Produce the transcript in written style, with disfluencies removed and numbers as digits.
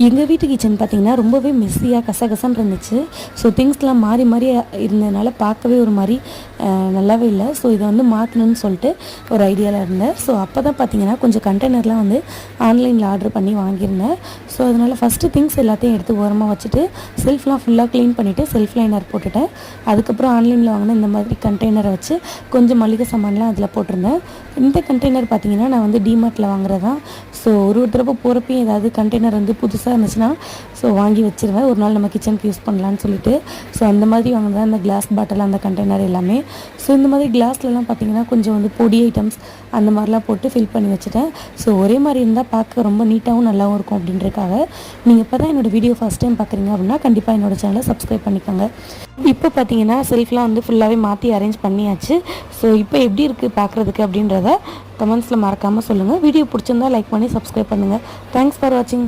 எங்கள் வீட்டு கிச்சன் பார்த்திங்கன்னா ரொம்பவே மெஸ்ஸியாக கசகசன்னு இருந்துச்சு. ஸோ திங்ஸ்லாம் மாறி மாறி இருந்ததுனால பார்க்கவே ஒரு மாதிரி நல்லாவே இல்லை. ஸோ இதை வந்து மாற்றணும்னு சொல்லிட்டு ஒரு ஐடியாவில் இருந்தேன். ஸோ அப்போ தான் பார்த்திங்கன்னா கொஞ்சம் கண்டெய்னர்லாம் வந்து ஆன்லைனில் ஆர்டர் பண்ணி வாங்கியிருந்தேன். ஸோ அதனால் ஃபஸ்ட்டு திங்ஸ் எல்லாத்தையும் எடுத்து ஓரமாக வச்சுட்டு செல்ஃப்லாம் ஃபுல்லாக க்ளீன் பண்ணிவிட்டு செல்ஃப் லைனர் போட்டுட்டேன். அதுக்கப்புறம் ஆன்லைனில் வாங்கின இந்த மாதிரி கண்டெய்னரை வச்சு கொஞ்சம் மளிகை சாமான்லாம் அதில் போட்டிருந்தேன். இந்த கண்டெய்னர் பார்த்திங்கன்னா நான் வந்து டிமார்ட்டில் வாங்குறதான். ஸோ ஒரு தடவை போகிறப்பையும் ஏதாவது கண்டெய்னர் வந்து புதுசாக இருந்துச்சுன்னா ஸோ வாங்கி வச்சுருவேன், ஒரு நாள் நம்ம கிச்சனுக்கு யூஸ் பண்ணலான்னு சொல்லிட்டு. ஸோ அந்த மாதிரி வாங்கினதான் அந்த கிளாஸ் பாட்டில், அந்த கண்டெய்னர் எல்லாமே. ஸோ இந்த மாதிரி கிளாஸ்லலாம் பார்த்திங்கன்னா கொஞ்சம் வந்து பொடி ஐட்டம்ஸ் அந்த மாதிரிலாம் போட்டு ஃபில் பண்ணி வச்சுட்டேன். ஸோ ஒரே மாதிரி இருந்தால் பார்க்க ரொம்ப நீட்டாகவும் நல்லாவும் இருக்கும் அப்படின்றதுக்காக. நீங்கள் இப்போ தான் என்னோடய வீடியோ ஃபஸ்ட் டைம் பார்க்குறீங்க அப்படின்னா கண்டிப்பாக என்னோடய சேனலை சப்ஸ்கிரைப் பண்ணிக்கோங்க. இப்போ பார்த்தீங்கன்னா செல்ஃப்லாம் வந்து ஃபுல்லாகவே மாற்றி அரேஞ்ச் பண்ணியாச்சு. ஸோ இப்போ எப்படி இருக்குது பார்க்குறதுக்கு அப்படின்றத கமெண்ட்ஸில் மறக்காமல் சொல்லுங்கள். வீடியோ பிடிச்சிருந்தா லைக் பண்ணி சப்ஸ்கிரைப் பண்ணுங்கள். தேங்க்ஸ் ஃபார் வாட்சிங்.